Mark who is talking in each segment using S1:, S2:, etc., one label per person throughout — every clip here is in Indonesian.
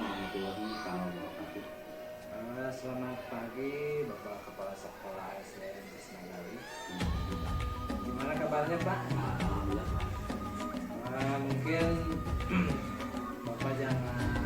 S1: warahmatullahi wabarakatuh.
S2: Selamat pagi Bapak Kepala Sekolah SDN Ismaili. Gimana kabarnya Pak?
S1: Alhamdulillah Pak.
S2: Mungkin Bapak jangan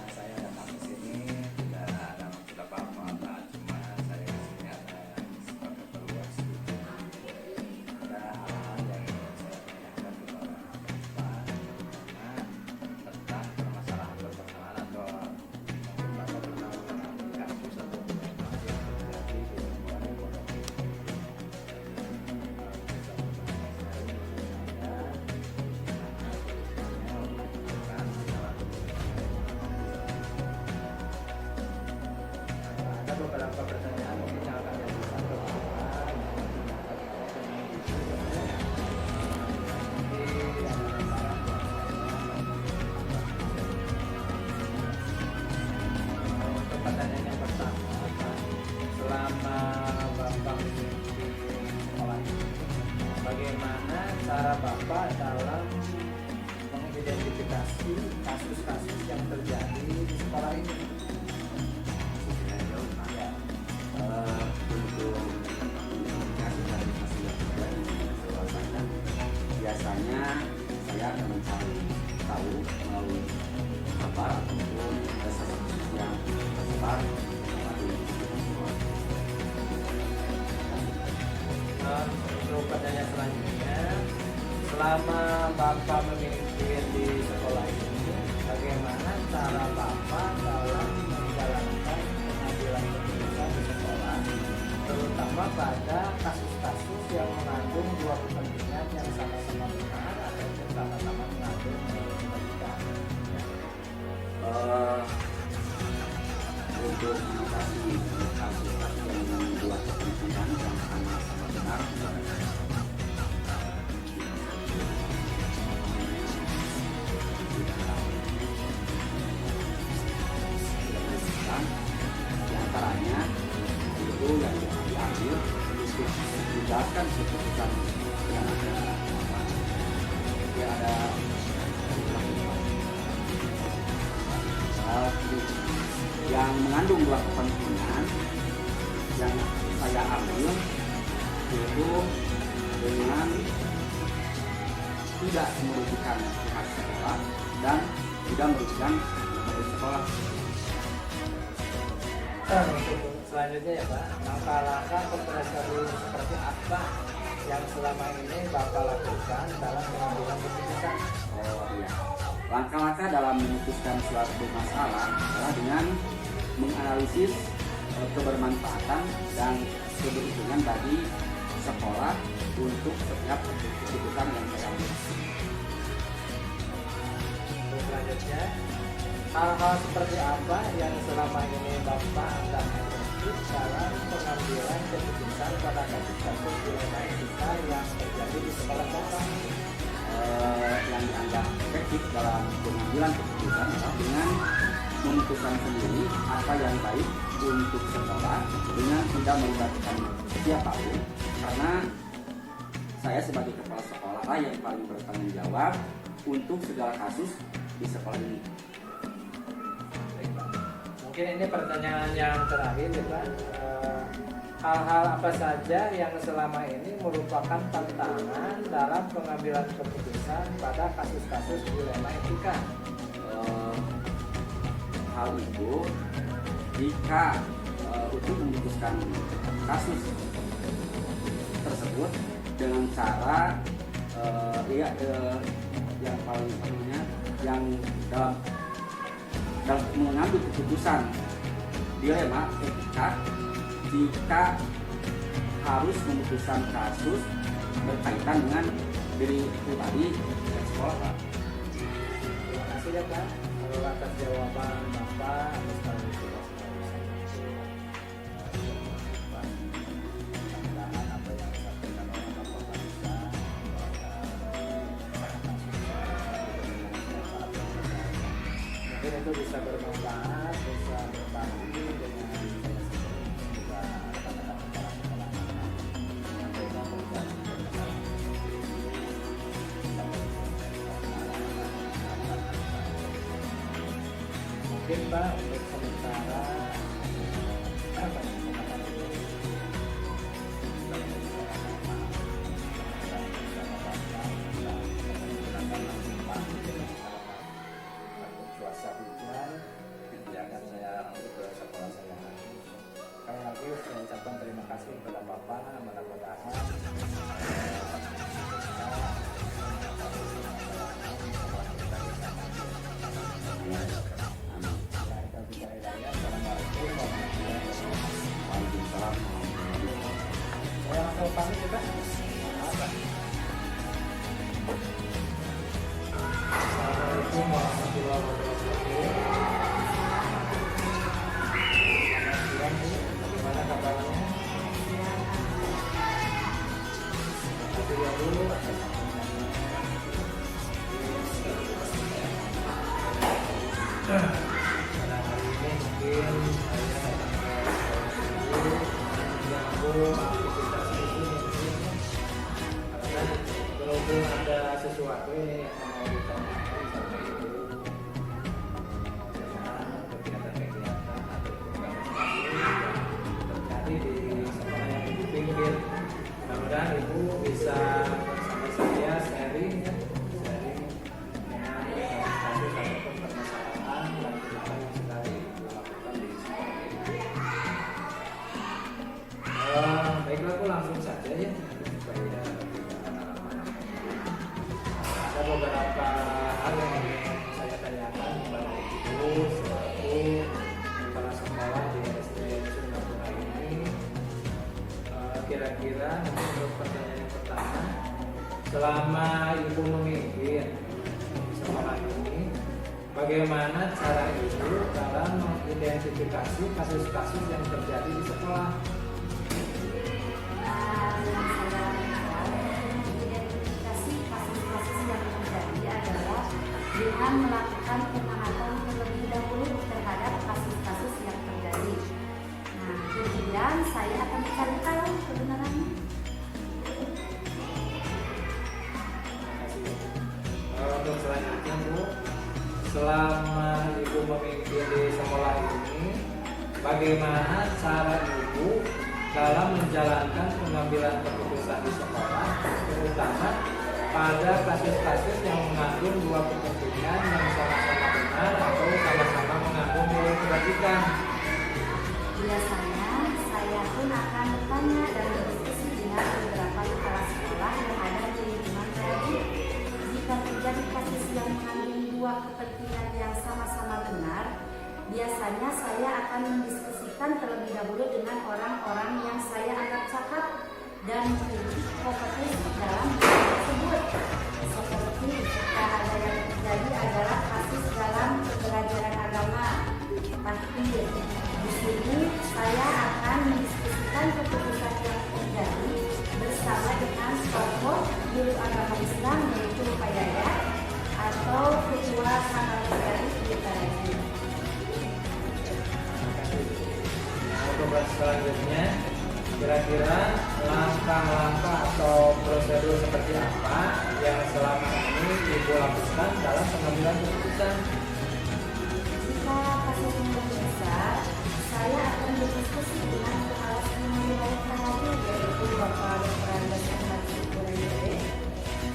S2: saya datang ke sini tidak ada maksud apa-apa Pak. Cuma saya kesini ada sebagai peluang studi. Ada hal-hal yang ingin saya tanyakan kepada Bapak, terutama tentang permasalahan pertemanan atau mungkin Bapak pernah mengalami kasus atau dilema yang terjadi di lingkungan ekonomi. Ada beberapa pertanyaan mungkin yang akan diajukan ke Bapak. Untuk pertanyaan yang pertama, Pak, selama Bapak memimpin sekolah ini, bagaimana cara Bapak dalam mengidentifikasi kasus-kasus yang terjadi di sekolah ini? Ya.
S1: Untuk komunikasi dari hasil saya, biasanya saya akan mencari tahu melalui kabar ataupun sasaran yang tersebar melalui sekolah.
S2: Untuk pertanyaan selanjutnya, selama Bapak memimpin di sekolah ini, bagaimana cara Bapak dalam menjalankan pengambilan keputusan di sekolah, terutama pada kasus-kasus yang mengandung dua kepentingan yang sama-sama benar atau sama-sama mengandung kepentingan?
S1: Untuk mengatasi kasus-kasus yang membuat kepentingan yang sama-sama benar, di antaranya itu yang diambil untuk menjelaskan keputusan yang ada yang mengandung dua kepentingan yang saya ambil itu dengan tidak merugikan pihak sekolah dan tidak merugikan pihak sekolah.
S2: Untuk selanjutnya ya Pak, langkah-langkah komunikasi seperti apa yang selama ini Bapak lakukan dalam pengambilan keputusan?
S1: Oh iya, langkah-langkah dalam memutuskan suatu masalah adalah dengan menganalisis kebermanfaatan dan keberuntungan bagi sekolah untuk setiap keputusan yang saya ambil.
S2: Untuk selanjutnya, hal-hal seperti apa yang selama ini Bapak anggap efektif dalam pengambilan keputusan pada kasus-kasus dilema etika yang terjadi di sekolah Bapak?
S1: Yang dianggap efektif dalam pengambilan keputusan adalah dengan memutuskan sendiri apa yang baik untuk sekolah dengan tidak melibatkan siapapun, karena saya sebagai kepala sekolah lah yang paling bertanggung jawab untuk segala kasus di sekolah ini.
S2: Baik, Pak. Mungkin ini pertanyaan yang terakhir ya Pak. Hal-hal apa saja yang selama ini merupakan tantangan dalam pengambilan keputusan pada kasus-kasus dilema etika?
S1: Hal itu jika untuk memutuskan kasus tersebut dengan cara yang paling pentingnya yang dalam mengambil keputusan dilema etika, jika harus memutuskan kasus berkaitan dengan diri pribadi dan sekolah, Pak.
S2: Terima kasih ya Pak atas jawaban Bapak atas mudah-mudahan apa yang disampaikan oleh Bapak bisa mungkin itu bisa bermanfaat, bisa berbagi dengan juga rekan-rekan kepala sekolah yang mereka berjalan bermasalah. mungkin Pak untuk sementara apa ya, cuaca hujan ya akan saya ambil ke sekolah saya. Sekali lagi saya ucapkan terima kasih kepada Bapak, mudah-mudahan saya langsung pamit ya Pak. Assalamualaikum warahmatullahi wabarakatuh. Selamat siang Bu, bagaimana kabarnya? Terima kasih ya Bu atas pada hari ini mungkin saya mengganggu aktivitas itu mungkin karena berhubung ada sesuatu yang mau ditanyakan sama Ibu tentang kegiatan-kegiatan atau tugas-tugas yang terjadi di sekolah yang Ibu pimpin. Mudah-mudahan Ibu bisa bersama saya sharing dengan kasus ataupun permasalahan yang sedang Ibu lakukan di sekolah Ibu. Baiklah, aku langsung saja ya supaya tidak ada beberapa hal yang ingin saya tanyakan kepada Ibu selaku kepala sekolah di SD Singapura ini. Kira-kira untuk pertanyaan yang pertama, selama Ibu memimpin sekolah ini, bagaimana cara Ibu dalam mengidentifikasi kasus-kasus yang terjadi di sekolah?
S3: Dengan melakukan pengamatan terlebih dahulu terhadap kasus-kasus yang terjadi. Nah, kemudian saya akan mencari tahu kebenarannya.
S2: Untuk selanjutnya Bu, selama Ibu memimpin di sekolah ini, bagaimana cara Ibu dalam menjalankan pengambilan keputusan di sekolah, terutama pada kasus-kasus yang mengandung dua kepentingan yang sama-sama benar atau sama-sama mengandung nilai kebajikan?
S3: Biasanya saya pun akan bertanya dan berdiskusi dengan beberapa kepala sekolah yang ada di lingkungan tadi. Jika terjadi kasus yang mengandung dua kepentingan yang sama-sama benar, biasanya saya akan mendiskusikan terlebih dahulu dengan orang-orang yang saya anggap cakap dan memiliki kompetensi dalam bidang tersebut. Seperti jika ada yang terjadi adalah kasus dalam pembelajaran agama, pasti di sini saya akan mendiskusikan keputusan yang terjadi bersama dengan tokoh guru agama Islam yaitu Pak Yaya atau ketua Kamar Majelis Ulama.
S2: Untuk selanjutnya, kira-kira langkah-langkah atau prosedur seperti apa yang selama ini Ibu lakukan dalam pengambilan keputusan?
S3: Jika kasusnya lebih besar, saya akan berdiskusi dengan kepala sekolah wilayah Manado yaitu Bapak Dr. Andes Ahmad Syukurayere.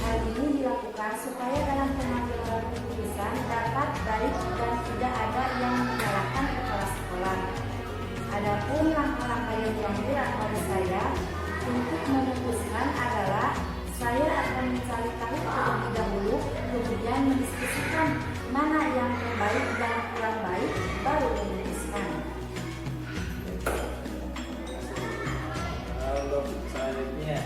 S3: Hal ini dilakukan supaya dalam pengambilan keputusan dapat baik dan tidak ada yang menyalahkan kepala sekolah. Adapun langkah-langkah yang diambil oleh saya untuk memutuskan adalah saya akan mencari tahu terlebih dahulu, kemudian mendiskusikan mana yang terbaik dan kurang baik, baru memutuskan.
S2: Untuk selanjutnya,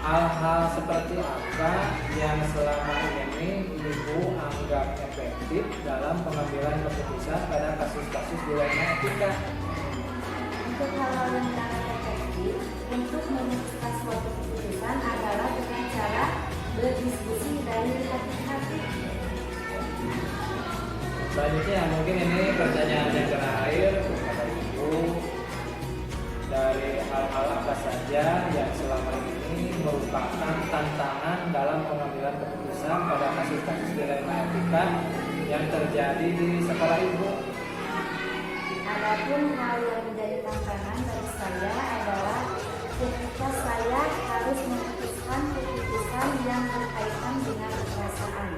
S2: hal-hal seperti apa yang selama ini Ibu anggap efektif dalam pengambilan keputusan pada kasus-kasus dilema etika?
S3: Untuk hal-hal yang sangat efektif untuk memutuskan suatu keputusan adalah dengan cara berdiskusi dari hati ke hati.
S2: Selanjutnya mungkin ini pertanyaan yang terakhir kepada Ibu, dari hal-hal apa saja yang selama ini merupakan tantangan dalam pengambilan keputusan pada kasus-kasus dilema etika yang terjadi di sekolah Ibu?
S3: Adapun hal yang menjadi tantangan bagi saya adalah ketika saya harus memutuskan keputusan yang berkaitan dengan perasaan.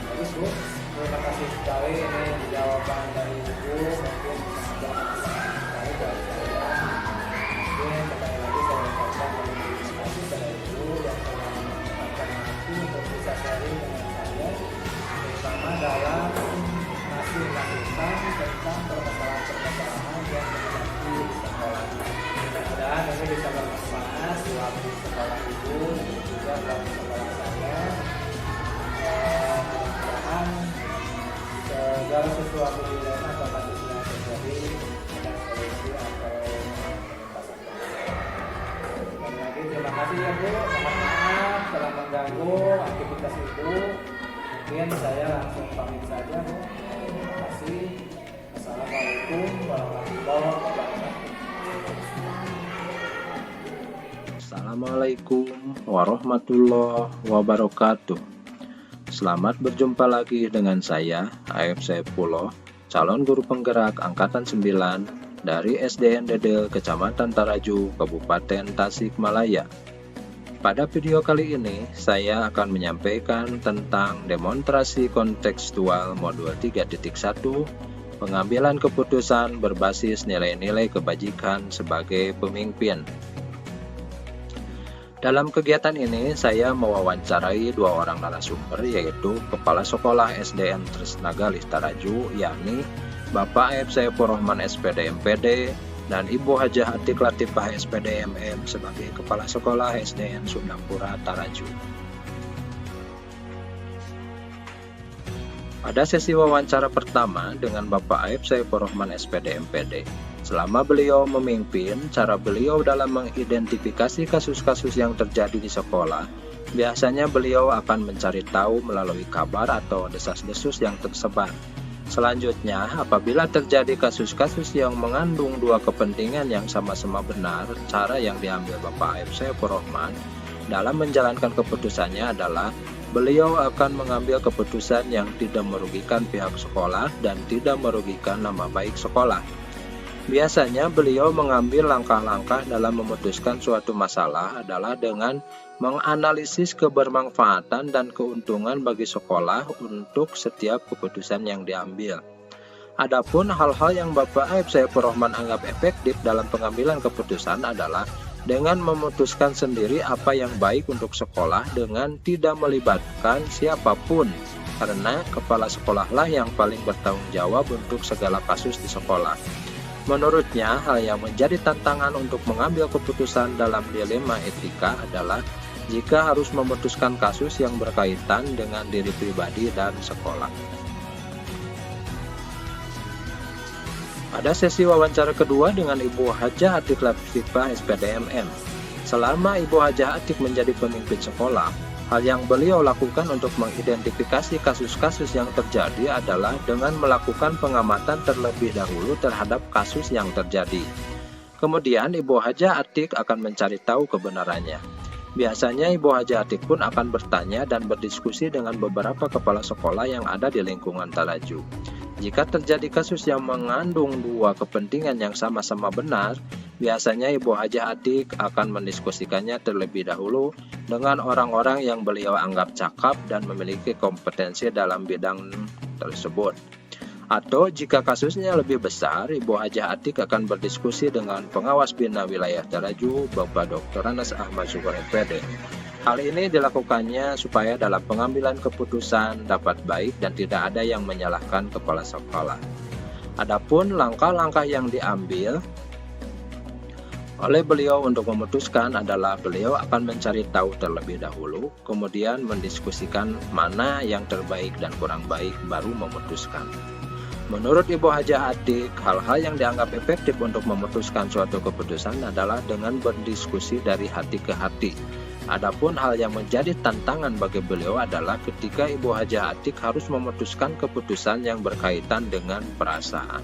S2: Bagus Bu, terima kasih sekali ini jawaban dari Ibu. Mungkin sangat sekali dari saya. Mungkin sekali lagi saya ucapkan terima kasih kepada Ibu yang telah menyempatkan waktu untuk bisa sharing dengan saya, terutama dalam masih melakukan tentang permasalahan-permasalahan yang terjadi di sekolah. Mudah-mudahan ini bisa bermanfaat buat di sekolah Ibu dan juga buat di sekolah saya. Mudah-mudahan segala sesuatu dilema atau kasus yang terjadi ada solusi atau pengentasan. Sekali lagi terima kasih ya Bu, mohon maaf telah mengganggu aktivitas Ibu. Mungkin saya langsung pamit saja Bu. Terima kasih. Assalamualaikum warahmatullahi wabarakatuh.
S4: Assalamualaikum warahmatullahi wabarakatuh. Selamat berjumpa lagi dengan saya, A.F. Saifullah, calon guru penggerak Angkatan 9 dari SDN Dedel, Kecamatan Taraju, Kabupaten Tasikmalaya. Pada video kali ini, saya akan menyampaikan tentang demonstrasi kontekstual modul 3.1, pengambilan keputusan berbasis nilai-nilai kebajikan sebagai pemimpin. Dalam kegiatan ini, saya mewawancarai dua orang narasumber, yaitu Kepala Sekolah SDN Tresnagalih Taraju, yakni Bapak A.F. Saifur Rahman SPD MPD, dan Ibu Hajah Atik Latifah SPD MM sebagai Kepala Sekolah SDN Sundapura Taraju. Pada sesi wawancara pertama dengan Bapak A.F. Saifur Rahman SPD MPD, selama beliau memimpin, cara beliau dalam mengidentifikasi kasus-kasus yang terjadi di sekolah, biasanya beliau akan mencari tahu melalui kabar atau desas-desus yang tersebar. Selanjutnya, apabila terjadi kasus-kasus yang mengandung dua kepentingan yang sama-sama benar, cara yang diambil Bapak A.F. Saifur Rahman dalam menjalankan keputusannya adalah beliau akan mengambil keputusan yang tidak merugikan pihak sekolah dan tidak merugikan nama baik sekolah. Biasanya beliau mengambil langkah-langkah dalam memutuskan suatu masalah adalah dengan menganalisis kebermanfaatan dan keuntungan bagi sekolah untuk setiap keputusan yang diambil. Adapun hal-hal yang Bapak A.F. Saifur Rahman anggap efektif dalam pengambilan keputusan adalah dengan memutuskan sendiri apa yang baik untuk sekolah dengan tidak melibatkan siapapun, karena kepala sekolahlah yang paling bertanggung jawab untuk segala kasus di sekolah. Menurutnya, hal yang menjadi tantangan untuk mengambil keputusan dalam dilema etika adalah jika harus memutuskan kasus yang berkaitan dengan diri pribadi dan sekolah. Pada sesi wawancara kedua dengan Ibu Hajah Atik Latifah SPD MM, selama Ibu Hajah Atik menjadi pemimpin sekolah, hal yang beliau lakukan untuk mengidentifikasi kasus-kasus yang terjadi adalah dengan melakukan pengamatan terlebih dahulu terhadap kasus yang terjadi. Kemudian Ibu Hajah Atik akan mencari tahu kebenarannya. Biasanya Ibu Hajah Atik pun akan bertanya dan berdiskusi dengan beberapa kepala sekolah yang ada di lingkungan Taraju. Jika terjadi kasus yang mengandung dua kepentingan yang sama-sama benar, biasanya Ibu Hajah Atik akan mendiskusikannya terlebih dahulu dengan orang-orang yang beliau anggap cakap dan memiliki kompetensi dalam bidang tersebut. Atau jika kasusnya lebih besar, Ibu Hajah Atik akan berdiskusi dengan pengawas Bina Wilayah Taraju, Bapak Dr. Anas Ahmad Syukur MPD. Hal ini dilakukannya supaya dalam pengambilan keputusan dapat baik dan tidak ada yang menyalahkan kepala sekolah. Adapun langkah-langkah yang diambil oleh beliau untuk memutuskan adalah beliau akan mencari tahu terlebih dahulu, kemudian mendiskusikan mana yang terbaik dan kurang baik, baru memutuskan. Menurut Ibu Hajah Atik, hal-hal yang dianggap efektif untuk memutuskan suatu keputusan adalah dengan berdiskusi dari hati ke hati. Adapun hal yang menjadi tantangan bagi beliau adalah ketika Ibu Hajah Atik harus memutuskan keputusan yang berkaitan dengan perasaan.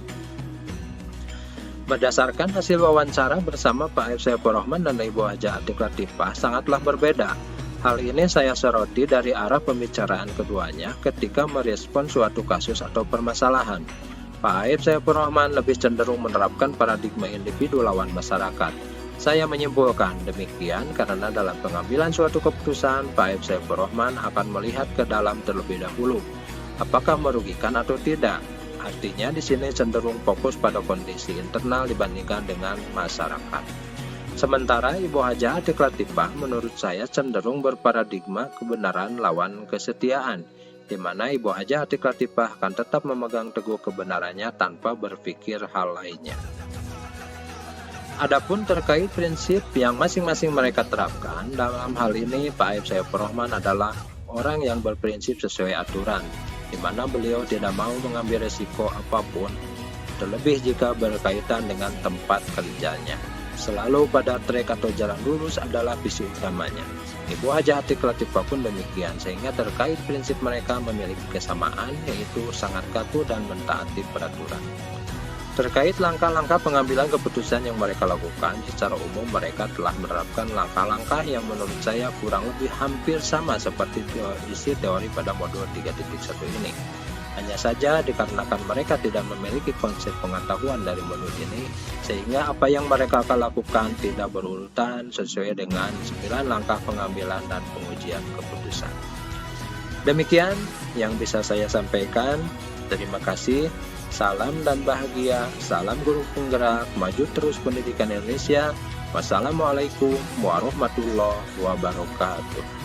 S4: Berdasarkan hasil wawancara bersama Pak A.F. Saifur Rahman dan Ibu Hajah Atik Latifah sangatlah berbeda. Hal ini saya soroti dari arah pembicaraan keduanya ketika merespon suatu kasus atau permasalahan. Pak Aib Saifur Rahman lebih cenderung menerapkan paradigma individu lawan masyarakat. Saya menyimpulkan demikian karena dalam pengambilan suatu keputusan, Pak Aib Saifur Rahman akan melihat ke dalam terlebih dahulu, apakah merugikan atau tidak. Artinya di sini cenderung fokus pada kondisi internal dibandingkan dengan masyarakat. Sementara Ibu Hajah Atiq Latifah menurut saya cenderung berparadigma kebenaran lawan kesetiaan, di mana Ibu Hajah Atiq Latifah akan tetap memegang teguh kebenarannya tanpa berpikir hal lainnya. Adapun terkait prinsip yang masing-masing mereka terapkan, dalam hal ini Pak Aib Saifur Rahman adalah orang yang berprinsip sesuai aturan, di mana beliau tidak mau mengambil resiko apapun, terlebih jika berkaitan dengan tempat kerjanya. Selalu pada trek atau jalan lurus adalah visi utamanya. Ibu Hajah Atiq Latifah pun demikian, sehingga terkait prinsip mereka memiliki kesamaan, yaitu sangat kaku dan mentaati peraturan. Terkait langkah-langkah pengambilan keputusan yang mereka lakukan, secara umum mereka telah menerapkan langkah-langkah yang menurut saya kurang lebih hampir sama seperti isi teori pada modul 3.1 ini. Hanya saja dikarenakan mereka tidak memiliki konsep pengetahuan dari modul ini, sehingga apa yang mereka akan lakukan tidak berurutan sesuai dengan 9 langkah pengambilan dan pengujian keputusan. Demikian yang bisa saya sampaikan. Terima kasih. Salam dan bahagia. Salam guru penggerak. Maju terus pendidikan Indonesia. Wassalamualaikum warahmatullahi wabarakatuh.